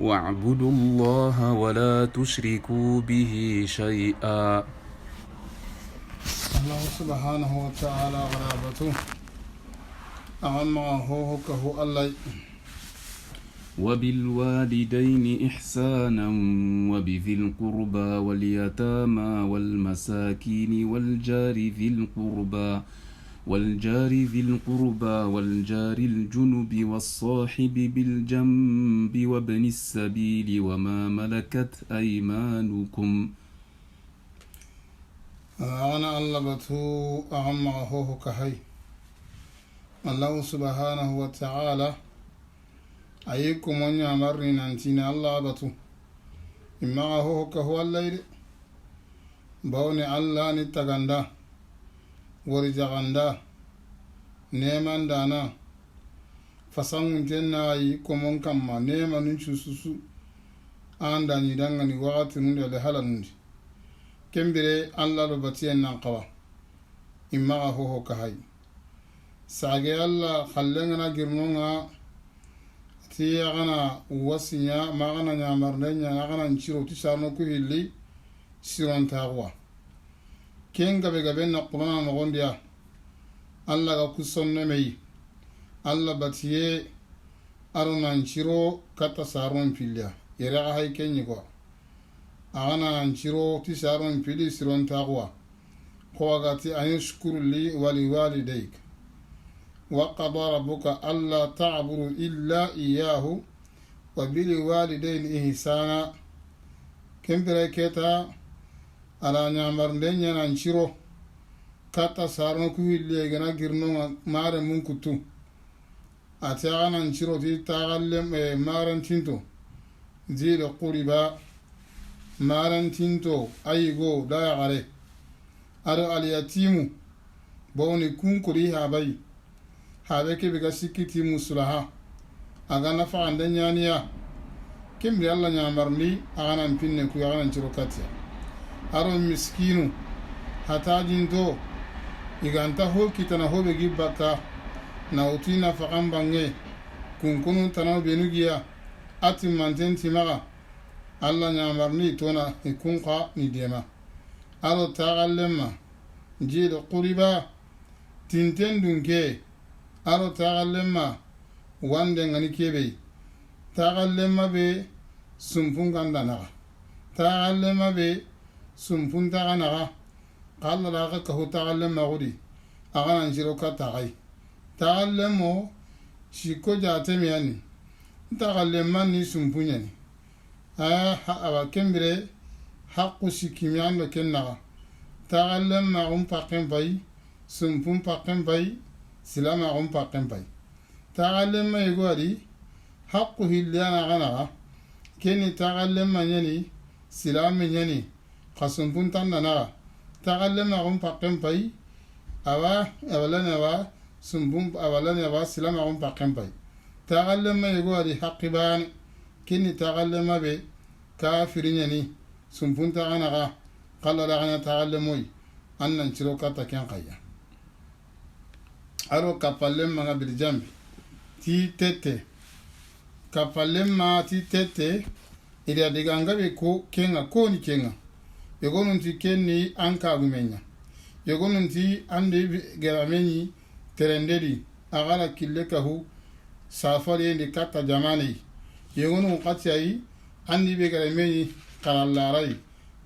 واعبدوا الله ولا تشركوا به شيئا. الله سبحانه وتعالى غرابته أعمى هو كهو الله. وبالوالدين إحسانا وبذي القربى واليتامى والمساكين والجار ذي القربى والجار الجنب والصاحب بالجنب وابن السبيل وما ملكت أيمانكم. أنا الله بتو أعمى هو كهي. الله سبحانه وتعالى أيكم من يمرنا أنتين الله بتو إما هو كهو الليل بوني الله نتغندا ورجغندا نيمان دانا فسانgun tenna yi komon kamma nema nun cususu anda ni dangani wakati nunde le hala nundi kembire Allah lo batiyen nan qawa imma ho kahay sage Allah khallengana girnonga ti gana wasinya magana nyamarnenya gana nchiro ti sarno ku hilli siron taqwa kenga be gabe na qur'ana no gondiya Allah ga kusonne mei Allah batiye aruna nchiro kata saron pilya yere ga hay kenyi ko agana nchiro ti saron pili siron taqwa ko gati ayashkuru li wali walidayk وقضى ربك ألا تعبدوا إلا إياه وبالوالدين إحسانا كم بركتا على نعمر دنيا ننشرو كاتا سارنو كوي اللي غنا غيرنو مار منكتو أتاغا ننشرو تي تاغلم مارن تنتو زيد قربا مارن تنتو أيغو دا يغري أدو اليتيمو بوني كون كريها باي habe ke biga sikiti musulaha aga nafa anda nyaniya kimri Allah nyamarni agana pinne ku agana chirokati aro miskinu hatajin to iganta ho kitana ho begi baka na utina faqam bange kunkunu tanaw benugiya ati mantenti maga Allah nyamarni tona ikunqa ni dema aro tagallemma jil quriba tintendunke aro tagallemma wande ngani kebe tagallemma be sumpun ganda naga tagallemma be sumpun taga naga qalla laga ka ho tagallemma gudi agana njiro ka tagai tagallemmo shiko jate miyani tagallemma ni sumpunyani aba kembire haqqu sikimiyando kennaga tagallemma paqen bai sumpun paqen bai silama on pakken pay tagallemma yegori haqqu hillana ganaga keni tagallemma nyani silama nyani qasumpun tanna tagallemma on pakken pay awalana wa sumbum awalana wa silama on pakken pay tagallemma yegori haqqiban keni tagallemma be kafiri nyani sumpun taganaga qalla lagana tagallemoy annan ciro kata ken qayya aro kapalem nga birjambi ti tete kapalem ma ti tete ida diganga be ko kenga ko ni kenga yegonun ti kenni anka gumenya yegonun ti ande gerameni terendedi agala kille kahu safari ndi kata jamani yegonun qatiyai andi be gerameni kalallarai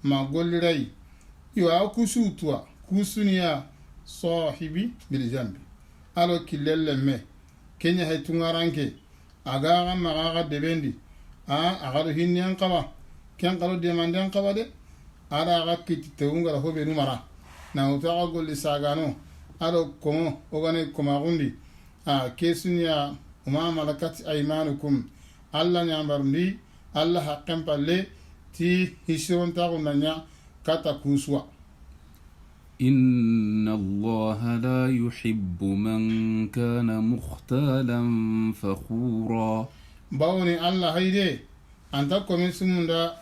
magollirai yo akusutwa kusuniya sahibi birjambi alo kilelle me kenya hay tungaranke aga magaga debendi aga hinni an qaba ken qalo demande an qaba de ara aga kiti teunga ho be numara na utaga golli sagano alo komo ogane koma gundi kesunya uma malakat aymanukum alla nyambarndi alla haqqan palle ti hisiron tagunanya kata kuswa. إن الله لا يحب من كان مختالا فخورا. باوني الله هيدي أنت كمن سموندا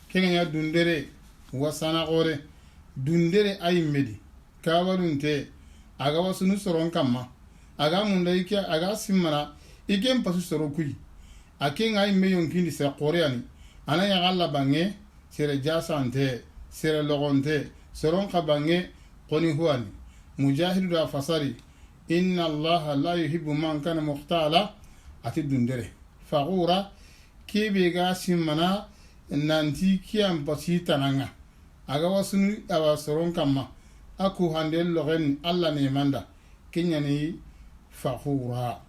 كينيا دوندري وسانا غوري دوندري أي مدي كابرونتي أغا وسنو سرون كما أغا موندا يكي أغا سمنا إكيم باسو سرو كوي akinga imme yonkindi sere qoreani ana ya galla bange sere jasante sere logonte seron ka bange qoni huani mujahidu da fasari inna allaha la yuhibbu man kana muhtala ati dundere faghura kebe ga simmana nanti kiyam pasitananga aga wasunu awa seron kamma aku handel logen alla ne manda kenyani faghura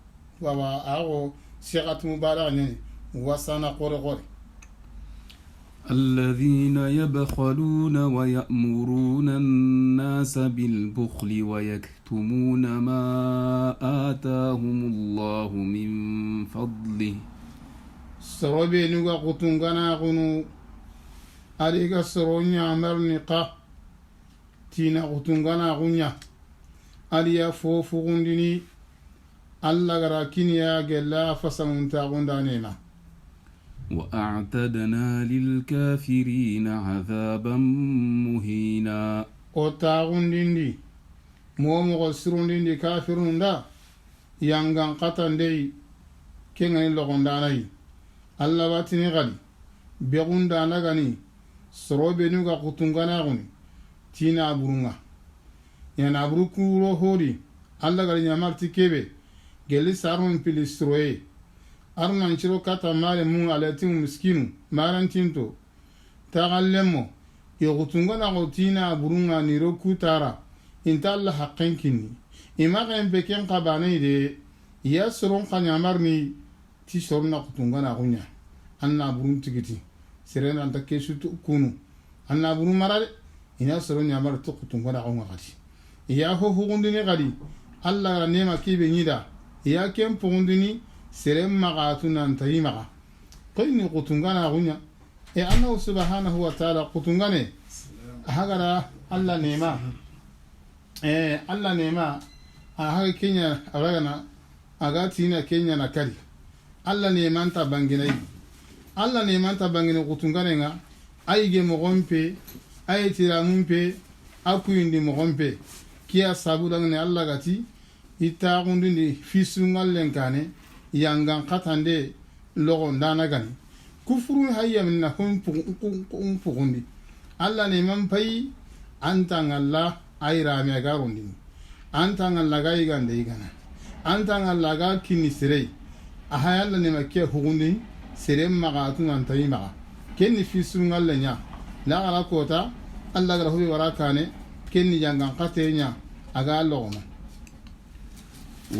wawa ago sigat mubarak ni wasana qore الذين يبخلون ويأمرون الناس بالبخل ويكتمون ما آتاهم الله من فضله سروبي نوغا قطنغانا غنو أريغا سرونيا مرنقا تينا قطنغانا غنيا أريا فوفو غندني ألا غراكينيا غلا فسمونتا غندانينا وأعتدنا للكافرين عذابا مهينا وتاغندي مومو غسرندي كافرون دا يانغان قطن دي كيغاني لغنداناي الله باتني غالي بيغندانا غني سروبي نوغا قطنغانا غني تينا برونغا yana buruku ro hori alla gari nyamarti kebe geli sarun pilistroe arnan chiro kata mare mun alati miskinu marantinto tagallemo yogutunga na gotina burunga ni roku tara inta alla haqqin kinni imaga embeken qabane de yasron kanyamarni ti sorna kutunga na gunya anna burun tigiti serena anta kesu kunu anna burun marade ina soron nyamar to kutunga na gunga gati ya ho hugundini gadi alla nema kibe nyida ya kem pugundini serem magatu nan tayimaga qayni qutungana gunya annahu subhanahu wa ta'ala qutungane hagara alla nema alla nema haga kenya agana agati na kenya na kali alla nema anta banginai alla nema anta bangine qutungane nga ayge mogompe ayitira mumpe akuyindi mogompe kiya sabudangne alla gati ita gundindi fisungallen kane yangan katande logo ndana gani kufuru hayya minna kun pugundi alla ne man pai anta ngalla ayra me garundi anta ngalla ga igande igana anta ngalla ga kini sirei ahayalla ne makke hugundi sirem magatu anta imaga kenni fisungalle nya la ala kota alla ga hubi warakane kenni yangan katenya aga logoma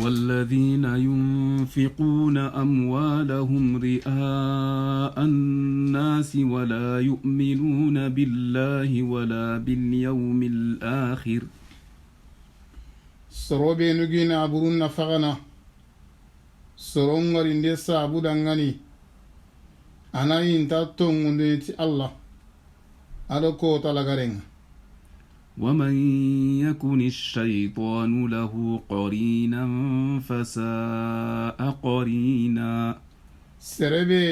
والذين ينفقون أموالهم رئاء الناس ولا يؤمنون بالله ولا باليوم الآخر سروبي نجينا برون فغنا سرونغر اندي سابو دنغني أنا ينتاتون نديتي الله أدوكو تلغرين ومن يكن الشيطان له قرينا فساء قرينا سربي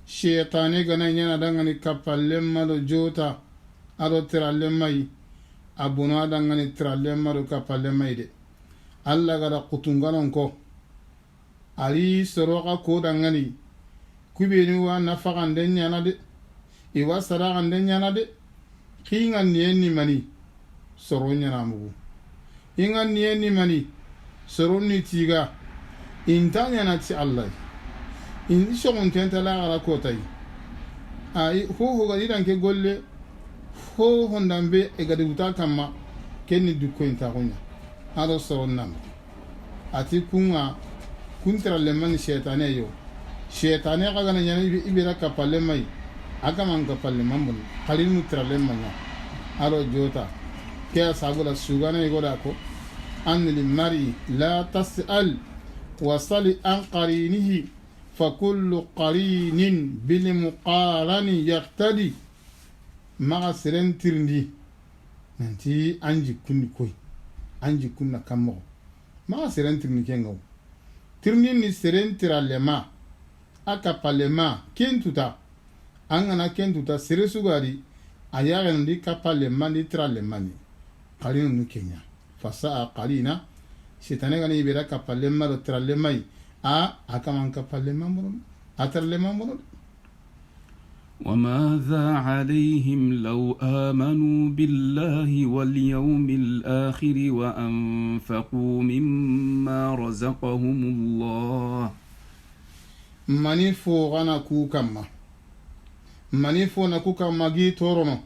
شيطاني غنا ينا دغني كفالم مالو جوتا ادو ترالم ماي ابونا دغني ترالم مالو كفالم ماي دي الله غدا قطونغانون كو علي سروقا كو دغني كوبيني وا نفقان دن يانا دي ايوا سراغان دن يانا دي كينغان نيني ماني soronya na mugu ingan ni mani soronni tiga intanya na ti Allah in shogun tenta la ala kotai ai ho ga idan ke golle ho hondambe e ga duta kamma kenni dukko inta gonya ado soronna ati kunga kuntra le man shaytane yo shaytane ga gana nyani ibira kapalle mai aga man kapalle mambul halin mutra le manya aro jota كيا سابولا سوغانا يقولكو أن للمرء لا تسأل وصل عن قرينه فكل قرين بالمقارن يقتدي مع سرين ترندي ننتي أنجي كن كوي أنجي كن كمو مع سرين ترندي كنغو ترندي ني سرين ترالما أكابالما كنتوتا أنغنا كنتوتا سرسوغاري أياغن دي كابالما دي ترالما ني قرين نكينيا فساء قرينا شيطان غني بيرا كفالما ترالما اكمان كفالما مرم atarle mambono وماذا عليهم لو آمنوا بالله واليوم الآخر وأنفقوا مما رزقهم الله mani fo gana ku kamma mani fo na ku kamma gi torono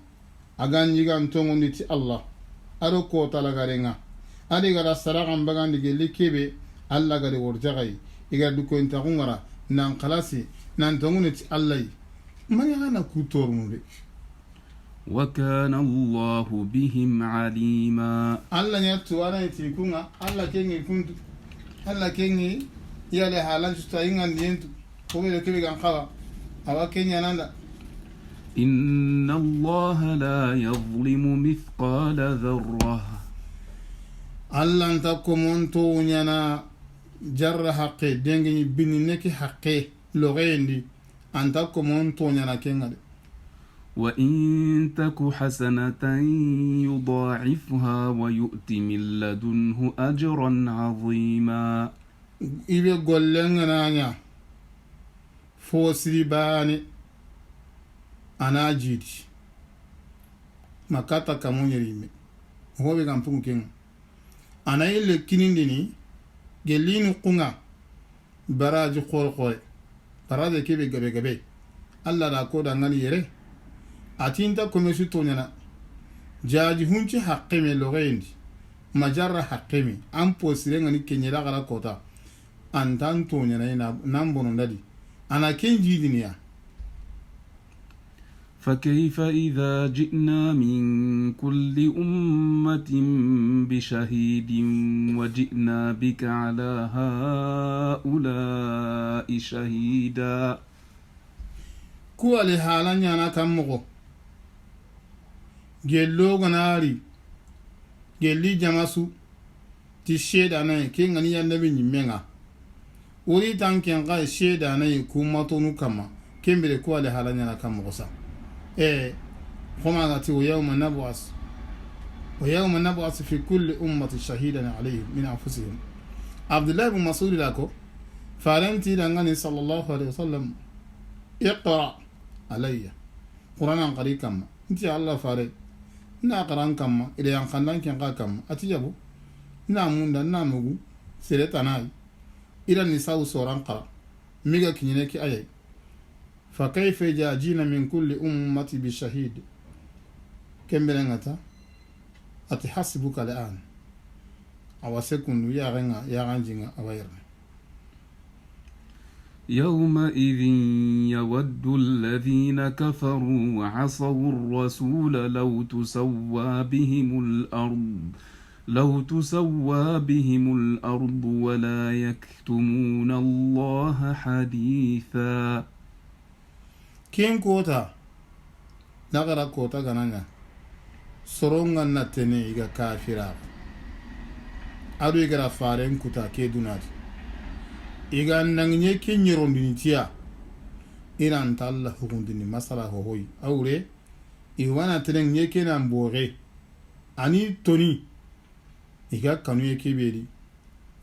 aganji gan tongondi ti Allah ado ko talagarenga adi gara saragan bagandi gelli kebe Allah gari worjagai iga du ko inta ngara nan qalasi nan tongondi ti Allah mani gana ku torono de وكان الله بهم عليما Allah nyatu ana ti kunga Allah kengi kuntu Allah kengi yale halan justa ingan dientu ko be kebe gan khawa awa kenya nanda إن الله لا يظلم مثقال ذرة Allah nta komonto nyana jarra haqqe dengi bini neki haqqe logendi anta komonto nyana kengade وإن تك حسنة يضاعفها ويؤت من لدنه أجرا عظيما ibe gollenga nanya fosiri bani ana jidi makata kamunyerime hobe kampungu kenga ana ile kinindini gelinu kunga baraji khore baraje kebe gabe Allah da ko da ngani yere atinta komisu tonyana jaji hunci haqqe me logendi majarra haqqe me an posire ngani kenyera gara kota antan tonyana ina nambono ndadi ana kenji diniya فكيف إذا جئنا من كل أمة بشهيد وجئنا بك على هؤلاء شهيدا kuwa le halan yana kan mugo gello ganari gelli jamasu ti sheda na ke ngani ya nabi nyimenga uri tanken ga sheda na ku matonu kama kembere kuwa le halan yana kan mugo sa kuma ga ti yawma nab'as fi kulli ummati shahidan alayhim min anfusihim Abdullah ibn Mas'ud lako faranti dangane sallallahu alaihi wasallam iqra alayya qur'anan qari kamma inti Allah fare na qaran kamma ila yan khandan ken ka kamma atijabu na munda na mugu sere tanai ila nisa'u soran qara miga kinyene ki ayay fa kayfa jajina min kulli ummati bi shahid kembelengata ati hasibuka al'an awasekunu ya ganjinga awayirne يومئذ يود الذين كفروا وعصوا الرسول لو تسوى بهم الأرض ولا يكتمون الله حديثا كين كوتا نغرا كوتا غنانا سرونغا نتني إيغا كافرا أدو إيغا فارين كوتا كي دوناتي iga nangnye ke nyirondini tiya iran talla hukundini masala hohoy awre iwana tenen nye ke nan bore ani toni iga kanu ye kebedi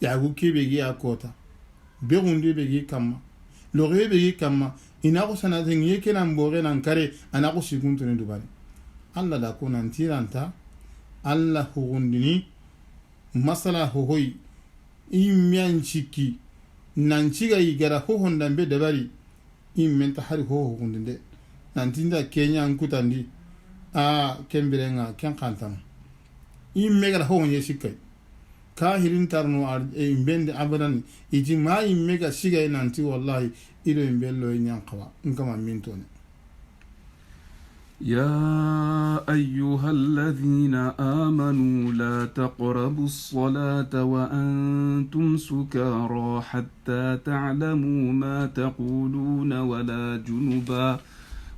yagu kebegi akota begunde begi kama lore begi kama ina ko sanate nye ke nan bore nan kare ana ko siguntuni dubani alla da ko nan tiranta alla hukundini masala hohoy imyan chiki nanci ga igara ho honda be dabari immenta hari ho hundinde nantinda kenya ankutandi a kembirenga ken kantam imme gara ho nye sikai ka hirin tarno imbende abadan iji ma imme ga sigai nanti wallahi ido imbello nyankawa ngama mintone يا أيها الذين آمنوا لا تقربوا الصلاة وأنتم سكارى حتى تعلموا ما تقولون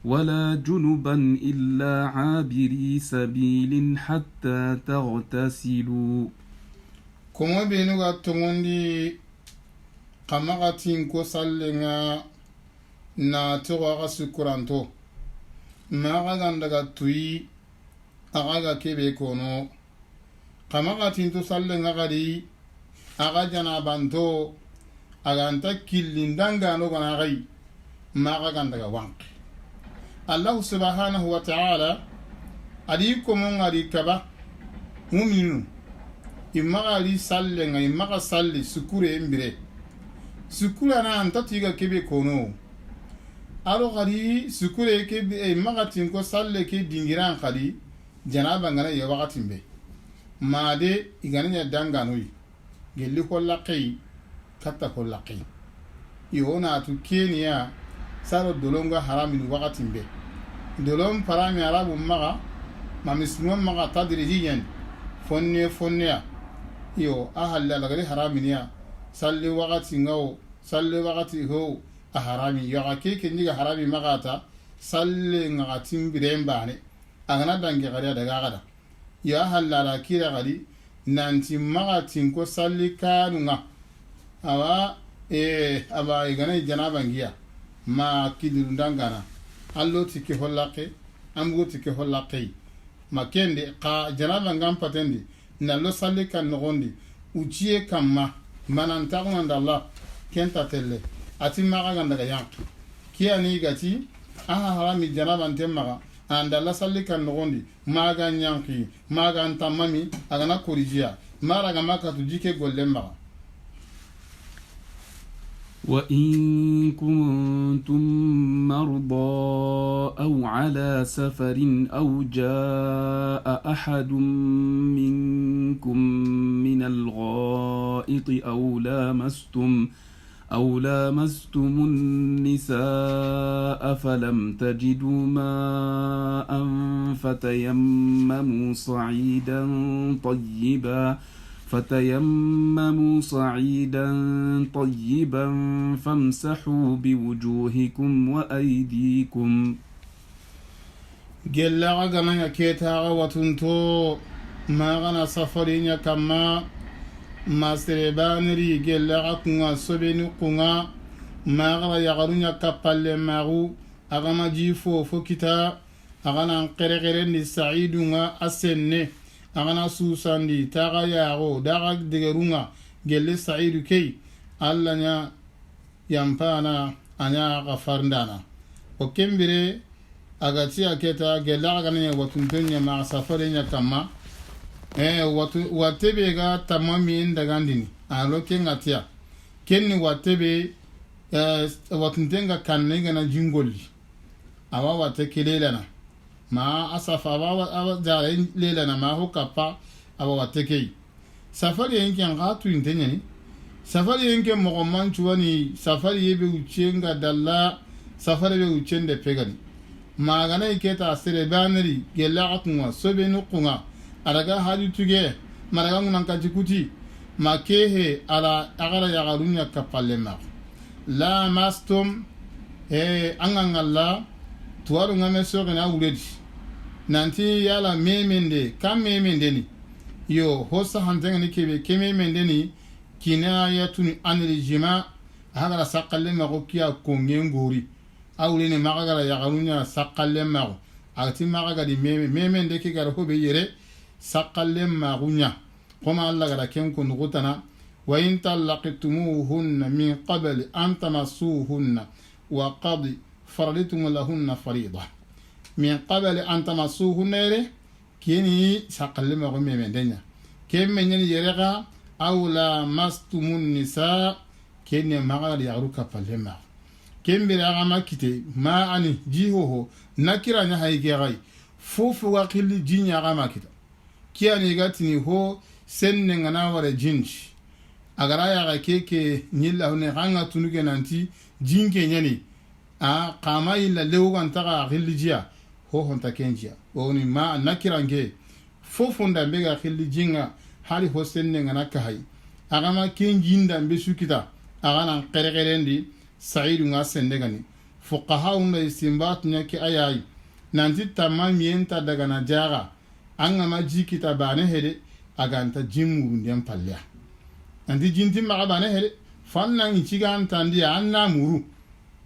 ولا جنبا إلا عابري سبيل حتى تغتسلوا كما بينو تموندي قمغتين كسلنا ناتغا سكرانتو maga gandaga tuyi aga kebe kono kamaga tinto salle ngagadi aga jana banto aga anta killindanga no gana gai maga gandaga wank Allah subhanahu wa ta'ala adi komon adi kaba mu'minu imaga ali salle ngai maga salli sukure mbire sukura na antatiga kebe kono alo gari sukure kebe maga tinko salle ke dingiran khadi janaba ngana ya wakatin be made iganya danganoi gelli ko laqi katta ko laqi yona tu kenya saro dolonga haramin wakatin be dolon parami arabu maga mamismon maga tadrijiyan fonne yo ahalla lagari haramin ya salli wakati ngao salli wakati ho a harami yaga keke niga harami magata salli ngati birembane agana dange gari daga gada ya halala kira gari nanti magati ko salli kanunga awa aba igana janaba ngiya ma kidundangana allo tike hollaqe amgo tike hollaqe makende ka janaba ngam patendi nallo salli kan nogondi uciye kamma manan tagunan da Allah kenta telle ati maga ganda ga yank kiyani gati aha harami janaban temmaga anda Allah salli kan nogondi maga nyanki maga antamami agana korijia mara ga maka tujike gollemma وإن كنتم مرضى أو على سفر أو جاء أحد منكم من الغائط أو لامستم النساء فلم تجدوا ماء فتيمموا صعيدا طيبا فامسحوا بوجوهكم وأيديكم جل غنا كيتا وتنتو ما غنا سفرين كما ما سربانري جل غنا سبين قنا ما غنا يغرون كبال ماغو أغما جيفو فكتا أغنا قرقرين سعيدنا أسنه agana susandi taga yago daga digerunga gelle sa'idu kei alla nya yampana anya gafarndana o kembire agati aketa gelle aga nya watuntonya ma safare nya kama watebe ga tamami ndagandini alo kengatia kenni watebe watuntenga kanne na jingoli awa watekelelana ma asafa awa jare lela na ma hokapa awa watekei safari yenke ngatu intenyani safari yenke mogoman chuwani safari yebe uchenga dalla safari be uchende pegani ma gana iketa asere baneri gela akunwa sobe nukunga araga haju tuge maraga ngunanka jikuti ma kehe ala agara yagarunya kapalema la mastum angangalla tuwaru ngame soge na uredi nanti yala memende kam memende ni yo hosa hantenga ni kememende ni kinayatun anil jima hagara saqalle mago kiya kongen gori awle ne magara yagarunya saqalle mago ati magaga di memende ki gara hobe yere saqalle magunya koma alla gara ken kun gutana wa in talaqtumuhunna min qabl an tamassuhunna wa qad faraditum lahunna fariida min qabl an tamassuhunna yere kini saqalle mago memendenya kemmen yerega awla mastumun nisa kenne magari yaruka palema kembere agama kite ma ani jihoho nakira nya hayge gai fofu wa khili jinya agama kita kiani gatini ho senne ngana wara jinji agara ya ga keke nyilla hone hanga tunuke nanti jinke nyani a qama illa lewgan taga khili jia ho honta kenjia oni ma nakira nge fofu ndambe ga khili jinga hali ho senne ngana kai agama kenjinda mbe sukita agana qereqerendi sa'idu nga sendegani fuqaha unda istimbat nyaki ayayi nanti tamam yenta daga na jaga anga maji kita bane hede aganta jimu ndem palya nanti jinti maga bane hede fanna ngichiga antandi anna muru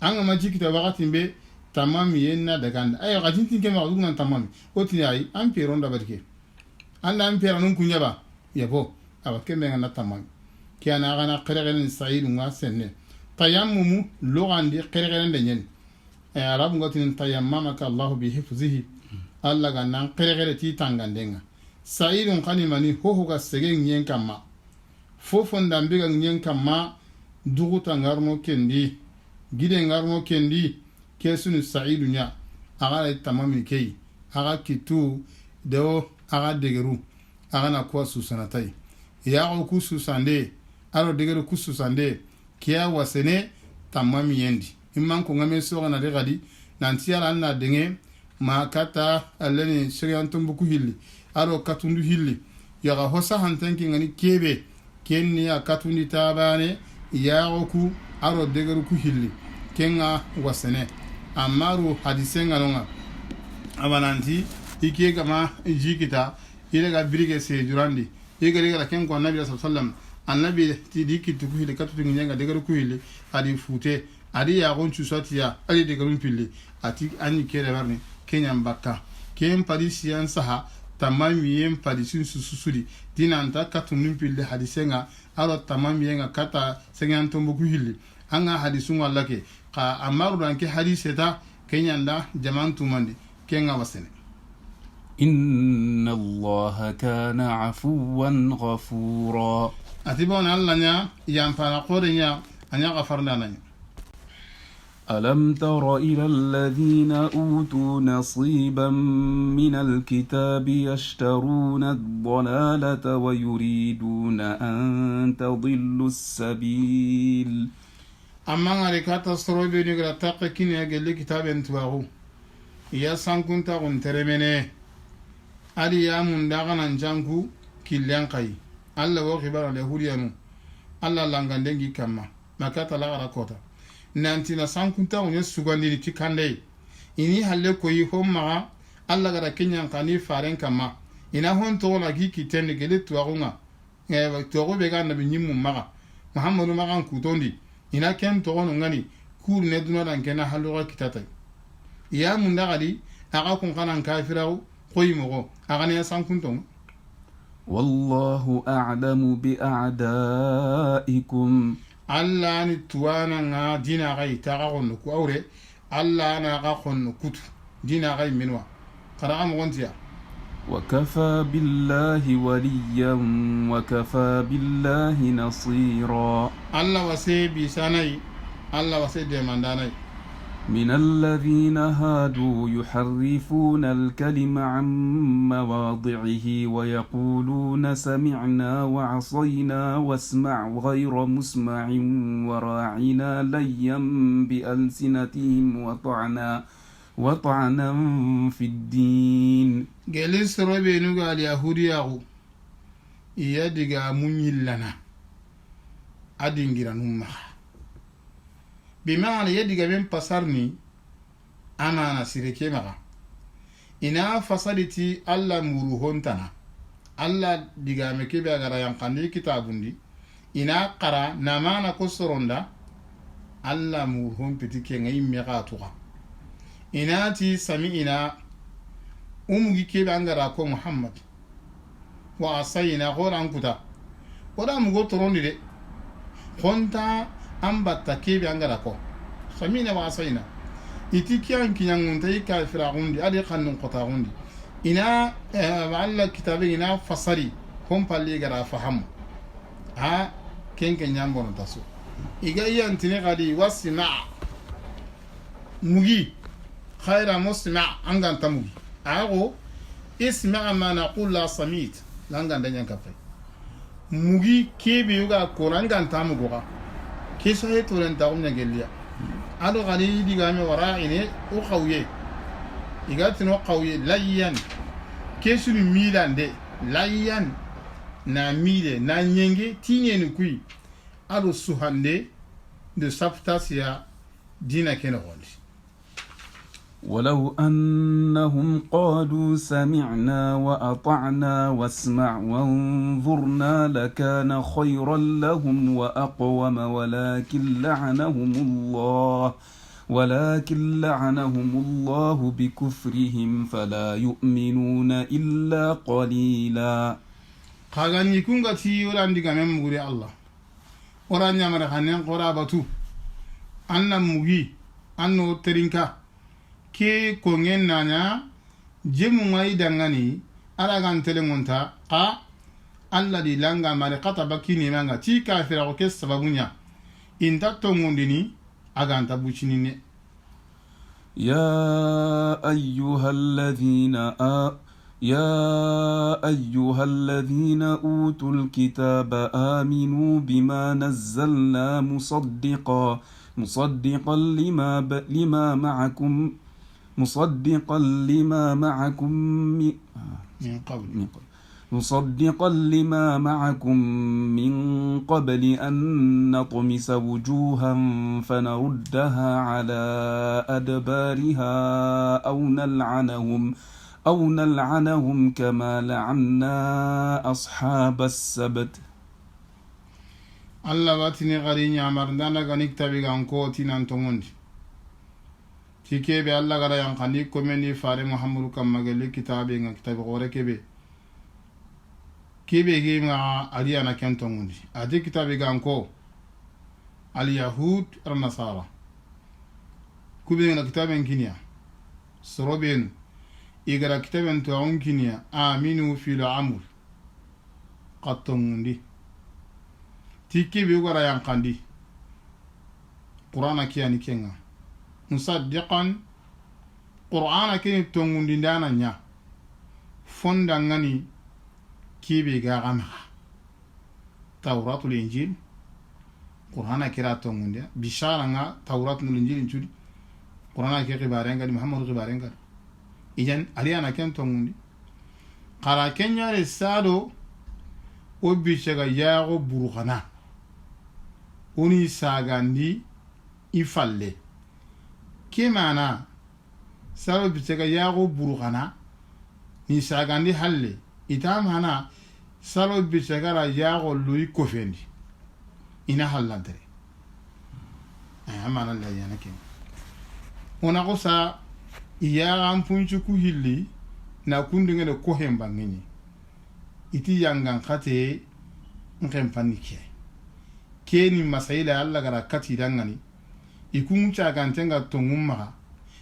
anga maji kita wakati mbe tamam yenna daga ayo ga jinti ke magu nan tamam otini ayi ampero nda barke anda ampero nun kunyaba yabo abake menga na tamam kiana gana qereqeren sa'idu nga senne tayammumu logandi qereqeren de nyen arabu ngotin tayammamaka Allah bi hifzihi Allah ga nan qere ti tangandenga sa'idun qalimani ho ga segen yen kamma fofon dambe ga yen kamma duguta ngarno kendi gide ngarno kendi kesunu sa'idu nya aga tamami kei aga kitu deo aga degeru aga na kwa susanatai ya ku susande aro degeru ku susande kiya wasene tamami yendi imman ko ngame so na de gadi nanti ala na denge ma kata alani shiriyantum buku hilli aro katundu hilli ya ga hosa hantanki ngani kebe kenni ya katundi tabane ya ku aro degeru ku hilli kenga wasene amaru hadisenga nonga abananti ike gama jikita ile ga birige se jurandi igari ga ken ko nabi sallallahu alaihi wasallam annabi ti dikitu ku hili katutu nyenga degeru ku hili adi fute adi ya gonchu sotiya adi degeru pili ati anyi kere barni kenya mbaka ken parisian saha tamami yem parisin sususudi dinanta katun pili hadisenga aro tamami yenga kata sengantombo ku hili anga hadisun wallake ka amaru danke hadiseta kenya nda jamantu mandi kenga wasene إن الله كان عفوا غفورا أتبون الله نيا ينفع قرنيا أن يغفرنا لنا ألم تر إلى الذين أوتوا نصيبا من الكتاب يشترون الضلالة ويريدون أن تضلوا السبيل أما غريكات الصروبي نقرأ تاقكين يقل كتاب انتواغو يا سانكون تاغن ترميني adi ya mun daga nan janku killen kai Allah wa khibara le huriyanu Allah langandengi kamma makata la gara kota nanti na sankunta onye sugandi ni tikande ini halle ko yi homma Allah gara kenyan kani faren kamma ina hon to la gi kitende gele tuarunga to go be ga nabi nyimmu maga Muhammadu magan kutondi ina ken to gono ngani kur ne duna dan kena halwa kitata ya mun daga di aga kun kanan kafirawo قيمه أغني سانكنتم والله أعلم بأعدائكم الله نتوانا دينا غي تاغون كوري الله انا غاخون كوت دينا غي منوا قرام غونتيا وكفى بالله وليا وكفى بالله نصيرا الله وسيبي ساني الله وسيدي مانداني من الذين هادوا يحرفون الكلم عن مواضعه ويقولون سمعنا وعصينا واسمع غير مسمع وراعنا ليا بألسنتهم وطعنا في الدين جلس ربي نقال اليهودية يدقى منيل لنا أدنجر نمخ بمعنى يدقى من بصرني أنا نسيركي مغا إنا فصلتي ألا مروهون تنا ألا دقى مكيبا غرا ينقني كتابون دي إنا قرا نمانا كسرون دا ألا مروهون بتكي غي مغاتوغا إنا تي سمعنا أمغي كيبا غرا كو محمد وعصينا غوران كتا ودا مغو ترون دي خونتا ambata kebe angara ko samina wa sayna itikiyan kinyangun tay ka firagundi adi khannun qatagundi ina walla kitabe ina fasari hom palli gara faham ha kenke nyambono taso iga yantine gadi wasma mugi khaira musma anganta mugi ago isma ma naqul la samit langanda nyanka fay mugi kebe yuga koranganta mugoga كيسو هي تولن تاغم نجليا ادو غني ديغامي ورايني او قويه يغاتنو قويه ليان كيسو ميلان دي ليان نا ميله نا نينغي تيني نكوي ادو سوهاندي دو سافتاسيا دينا كينوغوندي ولو أنهم قالوا سمعنا وأطعنا واسمع وانظرنا لكان خيرا لهم وأقوم ولكن لعنهم الله بكفرهم فلا يؤمنون إلا قليلا خاغان يكون غتي وران ديغا مغوري الله وران يامر خانن قرابتو أن مغي أنو ترينكا ke kongen nanya jemu ngai dangani ala gan telengonta ka alla di langa mare kata bakini manga ti kafira ko ke sababunya inta tongundini aganta bucinine يا أيها الذين أوتوا الكتاب آمنوا بما نزلنا مصدقا لما معكم من قبل أن نطمس وجوها فنردها على أدبارها أو نلعنهم كما لعنا أصحاب السبت. Allah watini gari nyamar ndana gani kitabi ganko tinan tongondi tikebe Allah gara yankandi komeni fare Muhammadu kamageli kitabi nga kitabi gore kebe gima aliyana kentongondi adi kitabi ganko al yahud ar nasara kube nga kitabi nkinia sorobenu igara kitabi nto nkinia aminu fil amr qatongondi tikebe gara yankandi qur'ana kiyani kenga musaddiqan qur'ana kini tongundi ndana nya fonda ngani kibe ga gama tawratul injil qur'ana kira tongundi bishara nga tawratul injil njudi qur'ana ke xibarenga di muhammadu xibarenga ijan ariana ken tongundi qara kenya le sado o bishega yago burukhana oni sagandi ifalle kemana salo bishega yago burukhana ni sagandi halle itam hana salo bishega yago lui kofendi ina hallantere amana la yana ken ona ko sa iya ampunchu ku hilli na kundinga de ko hemba ngini iti yangan khate ngem panike keni masaila alla gara kati dangani ikun cha gantenga tongumma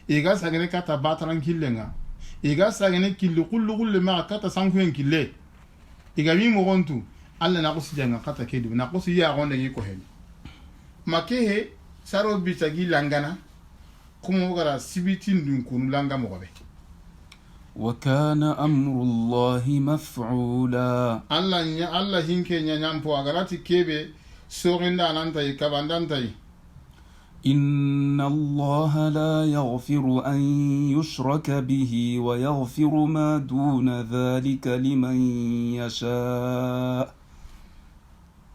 iga sagene kata batran killenga iga sagene killu kullu ma kata sankuen kille iga mi mo gontu alla na ko sijanga kata kedu na ko siya gonde yi ko hen makehe saro bitagi langana kumo gara sibitin dun kunu langa mo gobe وكان أمر الله مفعولا الله هنكي نيامبو أغراتي كيبي سورندا نانتاي كاباندانتاي إن الله لا يغفر أن يشرك به ويغفر ما دون ذلك لمن يشاء.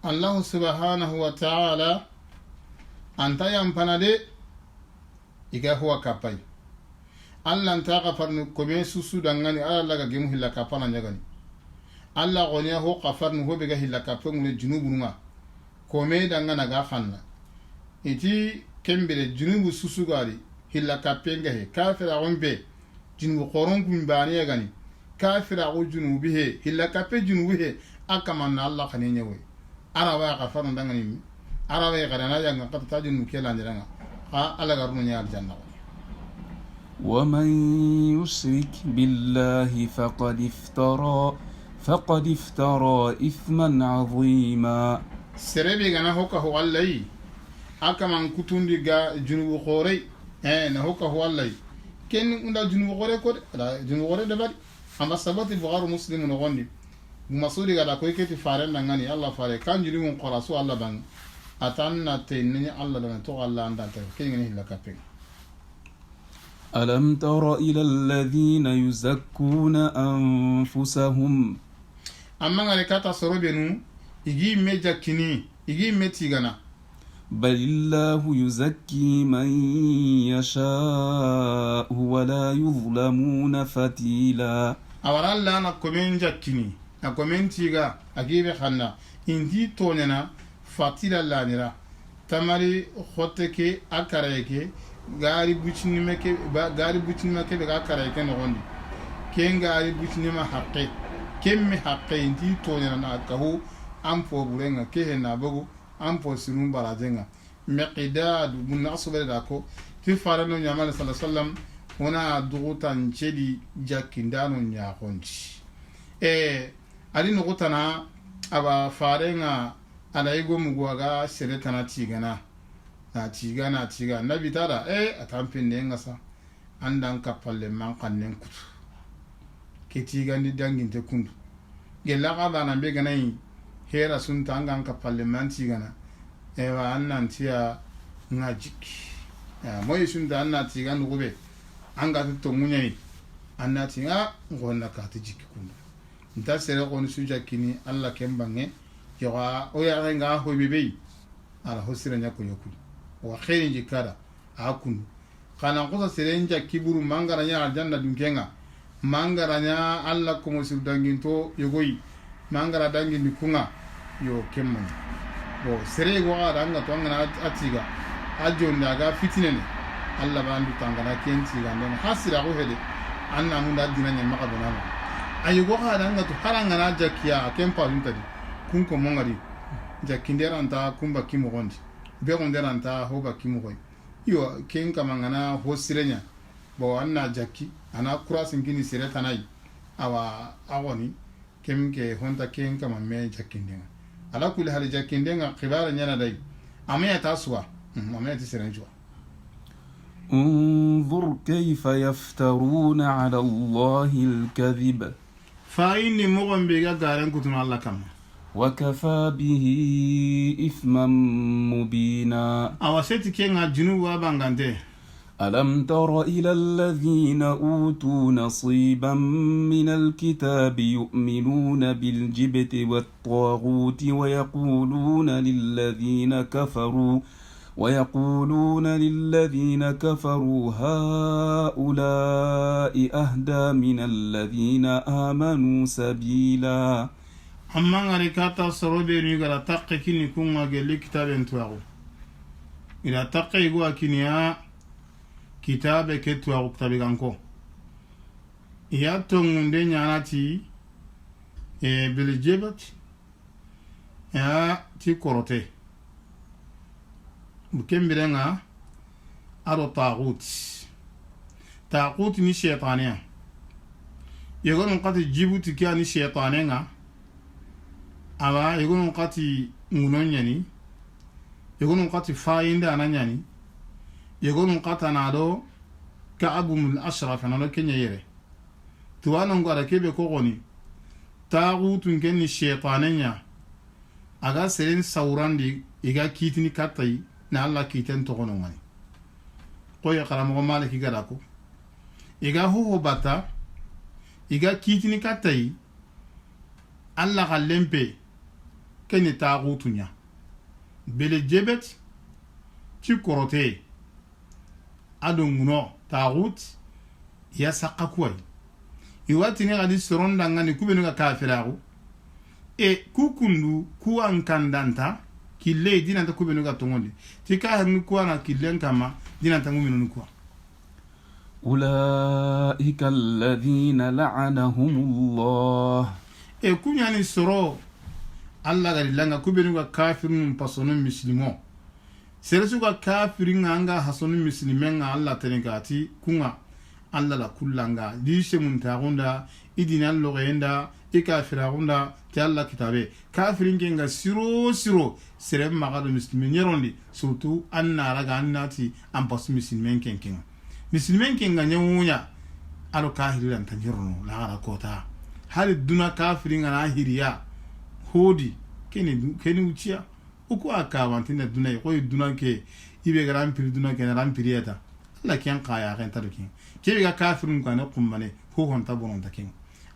الله سبحانه وتعالى أنت يامبانا دي إيكا هو كاباي Allah ntaka farnu kome susu dangani Allah ga gemu hilla kapana nyagani Allah gonya ho qafarnu ho bega hilla kapengu ne junubu nga kome dangana ga khanna iti kembere junubu susu gari hilla kapenga he kafira gombe junubu qoron kum bani yagani kafira go junubu he hilla kape junubu he akamanna Allah khane nyewe ara wa qafarnu dangani ara wa garana yanga qata junubu kela ndiranga Allah garnu nya aljanna. ومن يشرك بالله فقد افترى إثما عظيما. سربي غنا هوكا هو الله akaman kutundi ga junubu khore na hoka ho Allah ken unda junubu khore ko da junubu khore da bari amma sabati bukhari muslim no gondi masudi ga da ko yake faran nan ngani Allah fare kan junubu qarasu Allah ban atanna tinni Allah da to Allah anda ta ken ngani la kapeng. ألم تر إلى الذين يزكون أنفسهم أما غريكاتا سروبينو إيجي ميجاكيني إيجي ميتيغانا بل الله يزكي من يشاء ولا يظلمون فتيلا. أورا الله نكومين جاكيني نكومين تيغا أجيب خانا إنتي تونينا فتيلا لانيرا تماري خوتكي أكاريكي gari bucini make be ga kare ken gondi ken gari bucini ma haqqe ken mi haqqe inti to na ka ho am fo burenga ke he na bogo am fo sirun barajenga miqdad mun asbere da ko fi farano nyamal sallallahu alaihi wasallam ona dugutan cedi jakkindano ñakonti ali nogutana aba farenga ala igo mugu aga seretana tigana na tiga nabi tada atampinde ngasa andan kapalle man kannen kutu ke tigandi danginte kundu gella kada na be ganai hera sunta angan kapalle man tigana wa annan tiya ngajiki moy sunta anna tiga nugube anga to munyai anna tiga ngonna ka tijiki kundu nta sere kon suja kini alla kembange yawa o ya nga ho bibi ala hosira nya kunyoku wa khairin jikada akun kana ko sere nja kiburu mangara nya aljanna dunkenga mangara nya alla ko mo danginto yogoi mangara dangin dikunga yo kemman bo sere go ara nga to ngana atiga ajonda ga fitinene alla bandu tangana kenti ga nden hasira go hede anna hunda dinanya makabana ayugo hada nga to haranga na jakiya kempa duntadi kunko mongari jakindera anta kumba kimo gondi be gondera anta hoba kimo goy yo ken kamangana hosirenya bo anna jakki ana kurasin kini sireta nai awa awoni kemke honta ken kama me jakkindenga ala kul hal jakkindenga khibara nyana dai amaya taswa amaya tisirenjwa انظر كيف يفترون على الله الكذب فإني مغن بيغا غارن كتنا الله كما وكفى به إثما مبينا أواسيتي كينا جنوب وابانغانتي ألم تر إلى الذين أوتوا نصيبا من الكتاب يؤمنون بالجبت والطاغوت ويقولون للذين كفروا هؤلاء أهدى من الذين آمنوا سبيلا amma ngari kata sorobe ni gara takke kini kunga geli kitaben tuago ila takke igo akinia kitabe ke tuago kitabe ganko ya tongunde nyanati biljebat ya ti korote bukembirenga aro tagut ni shaytaniya yegon qati jibuti kya ni shaytanenga aba yegon qati ngunonyani yegon qati fainda ananyani yegon qata nado ka'abul ashraf analo kenya yere tuwana ngara kebe kogoni tagutun kenni shaytanenya aga seren saurandi iga kitini katai na Allah kiten to gono ngani ko ya karamo maliki garako iga ho bata iga kitini katai Allah galempe keni tagutunya bele jebet ci korote adunguno tagut ya saqakwai iwatini gadi soronda ngani kubenu ga kafiragu kukundu kuwan kandanta kille dinanta kubenu ga tongondi tika hanu kuwana killen kama dinanta nguminu kuwa أولئك الذين لعنهم الله kunyani soro alla gari langa kubenu ga kafirun pasonun muslimo seresu ga kafirin anga hasonun muslimen alla tenegati kunga alla la kullanga dishe muntagunda idina logenda ikafiragunda ti alla kitabe kafirin kenga siro serem magado muslimen yerondi surtout anna raga annati ampas muslimen kenkenga muslimen kenga nyawunya alo kahiran tanjirno la gara kota hal duna kafirin ana hiriya hodi keni uchiya uko akawantina duna ko duna ke ibe garan pir duna ke ran piriyata la kyan qaya kan tarukin ke ga kafirun kana kummane ho honta bonon takin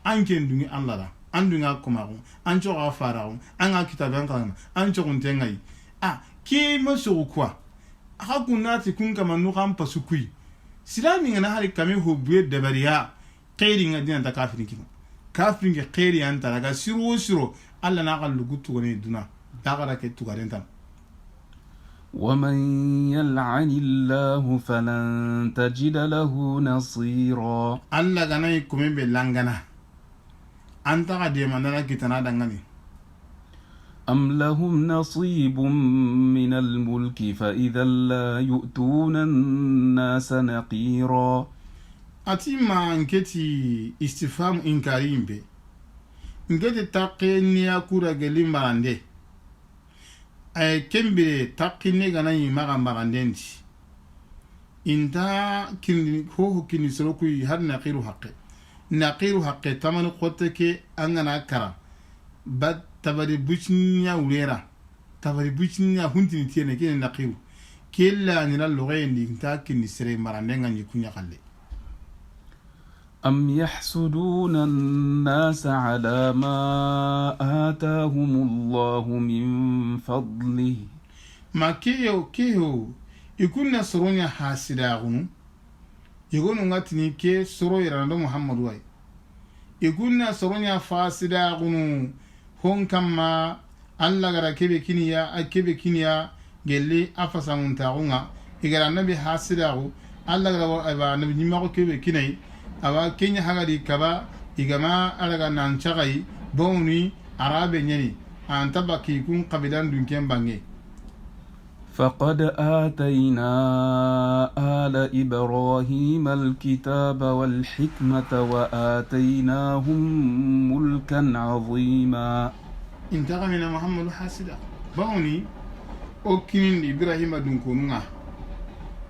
an ken dungi Allah da an dunga kumaru an joga fararu an ga kitaban kan an jogun tengai ke maso kwa hakunati kun kama no kan pasukui silami ngana hali kame ho buye dabariya kairi ngadina ta kafirin kin kafirin ke kairi an taraga siro Allah na kallu gutu ne duna dagara ke tugarenta ومن يلعن الله فلن تجد له نصيرا الله غناي كومي بلانغانا انت غادي مانا كيتنا دغاني أم لهم نصيب من الملك فإذا لا يؤتون الناس نقيرا ati ma nketi istifham inkari imbe ngeti taqiniya kura geli marande ay kembire taqine gana yi maga magandendi inta kin ho kin soroku har naqiru haqqe tamani qotte ke angana kara bad tabari buchnya ulera tabari buchnya huntini tiene ke naqiru kella ni la logendi inta kin sere marande ngani kunya kalle أم يحسدون الناس على ما آتاهم الله من فضله ما كيو يكون سرونيا حاسداغنو يقولون غاتني كي سرو يراندو محمد واي يكون سرونيا فاسداغنو هون كما الله غرا كيبي كينيا gelli afasangun taunga igara nabi hasidagu Allah gara nabi nimago kebe kinai awa kenya hagadi kaba igama alaga nan chagai boni arabe nyani antabaki kun qabidan dunken bange فقد آتينا آل إبراهيم الكتاب والحكمة وآتيناهم ملكا عظيما انتقى من محمد حاسدا بوني أكين إبراهيم دنكونا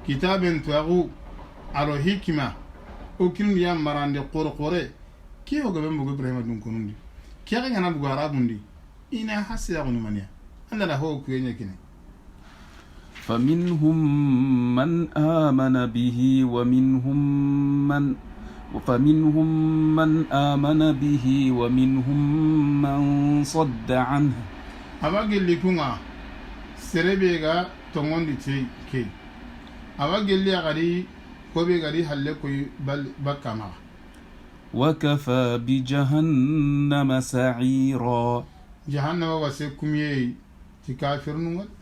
كتاب تواغو على حكمة أكين يا مران دي قرقوري كي هو غبن بو إبراهيم دنكونندي كي غانا بو عربوندي إنا حاسدا غنمانيا أنا لا هو كوينيا كيني فمنهم من آمن به ومنهم من آمن به ومنهم من صد عنه أبغى لكونا سربيغا تونغوندي تي أبغى لي أغادي كوبي غادي هلكوي بكما وكفى بجهنم سعيرا جهنم وسكمي تكافر نوت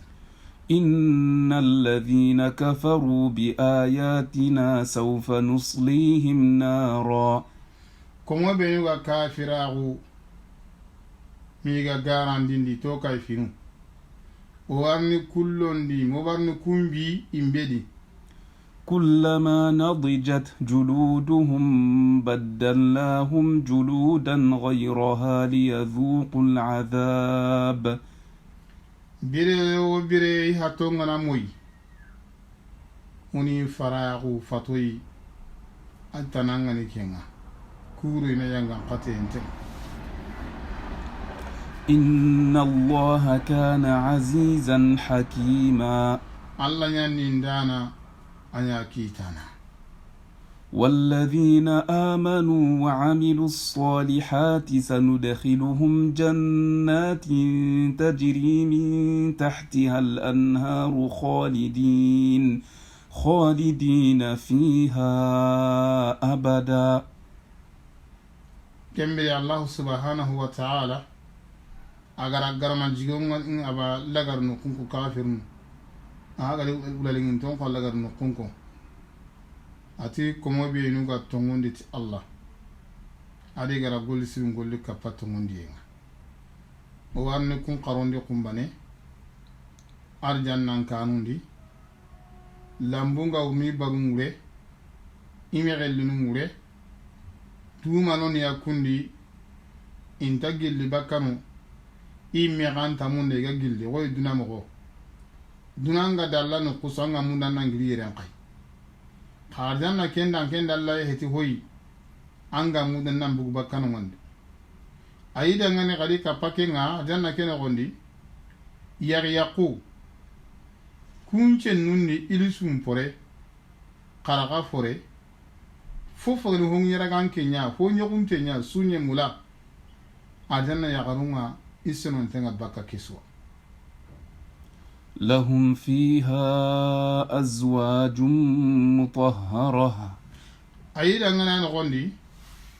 إن الذين كفروا بآياتنا سوف نصليهم نارا كما بينوا كافراغو ميغا غاران دي تو كايفينو وارني كلون دي مبارن كومبي امبدي كلما نضجت جلودهم بدلناهم جلودا غيرها ليذوقوا العذاب bire o bire hato ngana moy uni faragu fatoi antananga ni kenga kuru ina yanga patente إن الله كان عزيزا حكيما الله ينندانا أنيا كيتانا والذين آمنوا وعملوا الصالحات سندخلهم جنات تجري من تحتها الأنهار خالدين فيها أبدا كمبري الله سبحانه وتعالى أجر ما جيهم أبا لجر نكونكو كافرون أجر ولين تون قال لجر نكونكو ati komo be nuga tongondi ti Allah ade gara golli sim golli kappa tongondi yenga o warne kun qarondi kumbane arjannan kanundi lambunga umi bagungure imi gellunungure tuma non yakundi inta gilli bakkanu imi ganta munde ga gilli woy dunamo dunanga dalla no kusanga mundanna ngiri yeren kai harjanna kenda Allah heti hoyi anga mudan nan bugu bakkano wonde ayida ngane kadi kapake nga janna kene gondi yaqu kunche nunni ilisum pore qaraga fore fofo ni hongira gan kenya fo nyogunte nya sunye mula ajanna yaqarunga isnon tenga bakka kiswa لهم فيها أزواج مطهرة أيضا أنا نقولي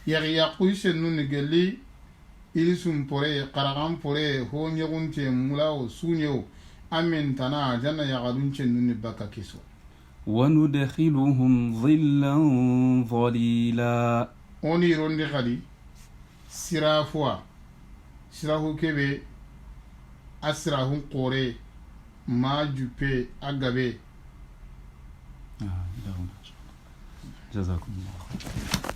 يقوي سنون نقولي إلسون بوري قرغان بوري هو نيغون تي مولاو سونيو أمين تنا جنة يغادون سنون نبكا كيسو وندخلهم ظلا ظليلا أوني روندي خالي سرافوا سرافو كبي أسراهم قوري ما جوبي أغابي جزاكم الله خير.